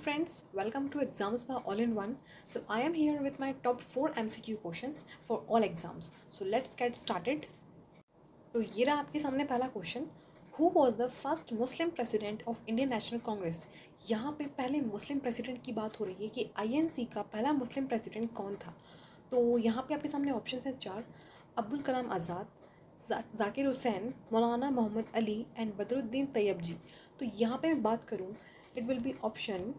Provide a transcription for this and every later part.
friends, welcome to Exams by All in One. So I am here with my top 4 MCQ questions for all exams. So let's get started. तो ये रहा आपके सामने पहला question. Who was the first Muslim president of Indian national Congress. यहाँ पे पहले मुस्लिम president की बात हो रही है कि आईएनसी का पहला मुस्लिम प्रेसिडेंट कौन था. तो यहाँ पे आपके सामने ऑप्शन हैं 4. अब्दुल कलाम आज़ाद, जाकिर हुसैन, मौलाना मोहम्मद अली एंड बदरुद्दीन तैयब जी. तो यहाँ पे मैं बात करूँ, इट विल बी ऑप्शन,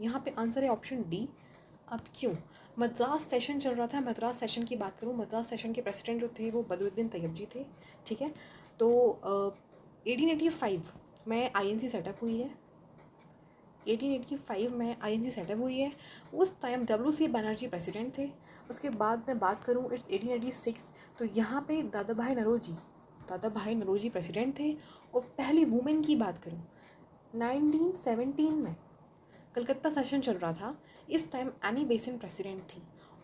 यहाँ पे आंसर है ऑप्शन डी. अब क्यों? मद्रास सेशन चल रहा था. मद्रास सेशन की बात करूँ, मद्रास सेशन के प्रेसिडेंट जो थे वो बदरुद्दीन तैयब जी थे. ठीक है. तो 1885 में आईएनसी सेटअप हुई है. 1885 में आईएनसी सेटअप हुई है. उस time W C Banerjee president थे. उसके बाद मैं बात करूँ, इट्स 1886. तो यहाँ पे दादा भाई नरोजी प्रेसिडेंट थे. और पहली वुमेन की बात करूँ, 1917 में कलकत्ता सेशन चल रहा था. इस टाइम एनी बेसेंट प्रेसिडेंट थी.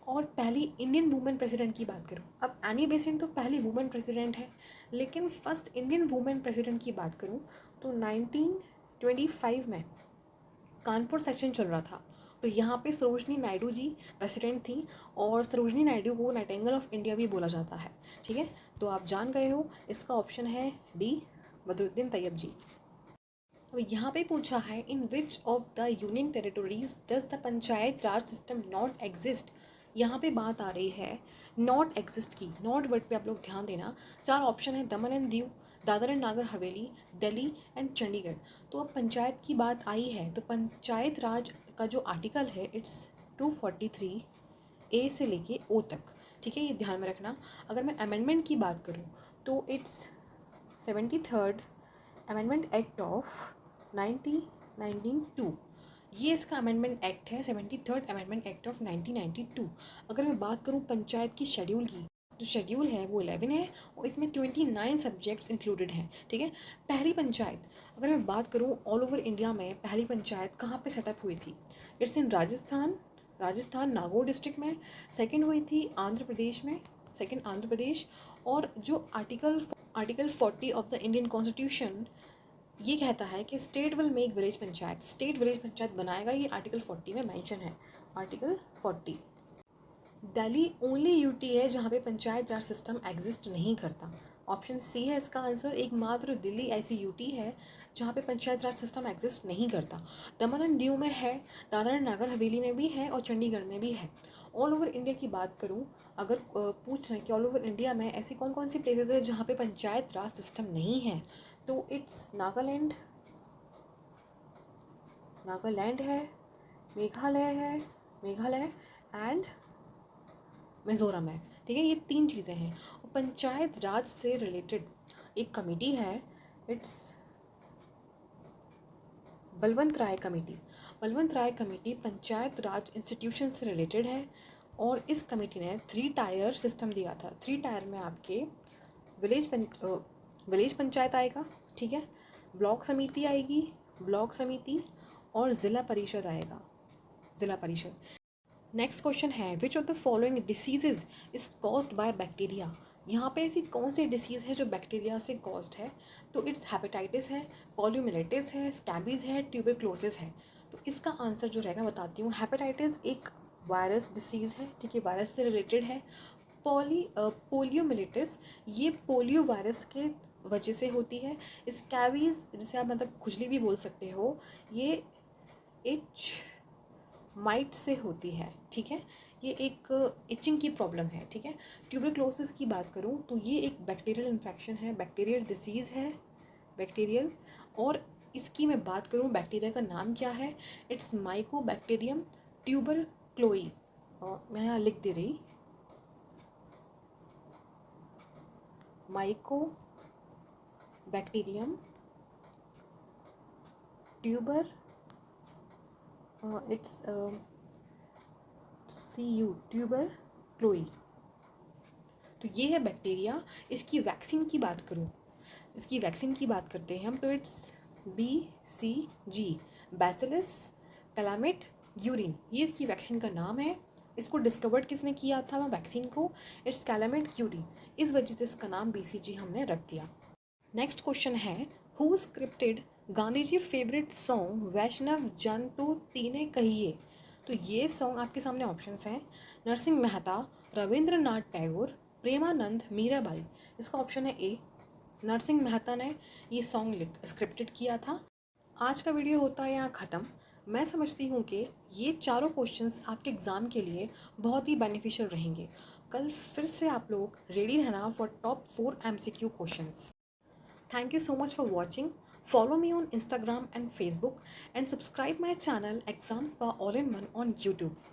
और पहली इंडियन वुमेन प्रेसिडेंट की बात करूँ, अब एनी बेसेंट तो पहली वुमेन प्रेसिडेंट है, लेकिन फर्स्ट इंडियन वुमेन प्रेसिडेंट की बात करूँ तो 1925 में कानपुर सेशन चल रहा था. तो यहाँ पे सरोजनी नायडू जी प्रेसिडेंट थी. और सरोजनी नायडू को नाइटिंगेल ऑफ इंडिया भी बोला जाता है. ठीक है. तो आप जान गए हो, इसका ऑप्शन है डी, बदरुद्दीन तैयब जी. अब यहाँ पे पूछा है, in which of the union territories does the panchayat raj system not exist. यहाँ पे बात आ रही है नॉट एग्जिस्ट की. नॉट वर्ड पे आप लोग ध्यान देना. 4 ऑप्शन है, दमन and Diu, Dadar and Nagar Haveli, Delhi and Chandigarh. तो अब पंचायत की बात आई है, तो पंचायत राज का जो आर्टिकल है इट्स 243 ए से लेके ओ तक. ठीक है, ये ध्यान में रखना. अगर मैं अमेंडमेंट की बात करूँ तो it's 73rd amendment act of 1992. ये इसका अमेंडमेंट एक्ट है, 73rd अमेंडमेंट एक्ट ऑफ 1992. अगर मैं बात करूँ पंचायत की शेड्यूल की, जो शेड्यूल है वो 11 है और इसमें 29 सब्जेक्ट्स इंक्लूडेड हैं. ठीक है. पहली पंचायत, अगर मैं बात करूँ ऑल ओवर इंडिया में पहली पंचायत कहाँ पे सेटअप हुई थी, it's in Rajasthan Nagaur district में. सेकंड हुई थी आंध्र प्रदेश में, सेकंड आंध्र प्रदेश. और जो article 40 of the Indian constitution ये कहता है कि state will make village panchayat, state village panchayat बनाएगा. ये आर्टिकल 40 में मेंशन है. आर्टिकल 40. दिल्ली ओनली यूटी है जहाँ पे पंचायत राज सिस्टम एग्जिस्ट नहीं करता. ऑप्शन सी है इसका आंसर. एकमात्र दिल्ली ऐसी यूटी है जहाँ पे पंचायत राज सिस्टम एग्जिस्ट नहीं करता. दमन एंड दीव में है, दादरा एंड नागर हवेली में भी है और चंडीगढ़ में भी है. ऑल ओवर इंडिया की बात करूँ, अगर पूछ रहे हैं कि ऑल ओवर इंडिया में ऐसी कौन कौन सी प्लेसेस है जहाँ पे पंचायत राज सिस्टम नहीं है, तो इट्स नागालैंड है, मेघालय एंड मिज़ोरम है. ठीक है. ये 3 चीज़ें हैं. और पंचायत राज से रिलेटेड एक कमेटी है, it's Balwant Rai committee panchayat raj institution से रिलेटेड है. और इस कमेटी ने 3 टायर सिस्टम दिया था. 3 टायर में आपके विलेज पंचायत आएगा. ठीक है. ब्लॉक समिति और ज़िला परिषद. नेक्स्ट क्वेश्चन है, विच of the following diseases is caused by bacteria. यहाँ पे ऐसी कौन सी डिसीज़ है जो बैक्टीरिया से कॉज्ड है, तो इट्स हेपेटाइटिस है, पॉलियोमिलेटिस है, स्कैबीज है, ट्यूबरक्लोसिस है. तो इसका आंसर जो रहेगा बताती हूँ. हेपेटाइटिस एक वायरस डिसीज़ है. ठीक है, वायरस से रिलेटेड है. पोलियोमिलेटिस ये पोलियो वायरस के वजह से होती है. स्कैबीज जिसे आप मतलब खुजली भी बोल सकते हो, ये इच माइट से होती है. ठीक है, ये एक इचिंग की प्रॉब्लम है. ठीक है. ट्यूबरक्लोसिस की बात करूँ तो ये एक बैक्टीरियल इन्फेक्शन है, बैक्टीरियल डिसीज़ है, बैक्टीरियल. और इसकी मैं बात करूँ, बैक्टीरिया का नाम क्या है, इट्स माइकोबैक्टीरियम ट्यूबरक्लोई. और मैं यहाँ लिख दे रही, माइकोबैक्टीरियम इट्स ट्यूबरक्लोई. तो ये है बैक्टीरिया. इसकी वैक्सीन की बात करते हैं हम, तो इट्स BCG, बैसिलस कैलामिड यूरिन. ये इसकी वैक्सीन का नाम है. इसको डिस्कवर्ड किसने किया था वैक्सीन को, इट्स कैलामिड यूरिन. इस वजह से इसका नाम BCG हमने रख दिया. नेक्स्ट क्वेश्चन है, who scripted Gandhi ji favourite song Vaishnav Jan तो तीने कहिए। तो ये सॉन्ग आपके सामने ऑप्शंस हैं, नरसिंह मेहता, रविंद्रनाथ टैगोर, प्रेमानंद, मीराबाई। इसका ऑप्शन है ए, नरसिंह मेहता ने ये सॉन्ग स्क्रिप्टेड किया था। आज का वीडियो होता है यहाँ ख़त्म। मैं समझती हूँ कि ये चारों क्वेश्चंस आपके एग्ज़ाम के लिए बहुत ही बेनिफिशियल रहेंगे। कल फिर से आप लोग रेडी रहना for top 4 MCQ questions. Thank you so much for watching. Follow me on Instagram and Facebook and subscribe my channel Exams by All in One on YouTube.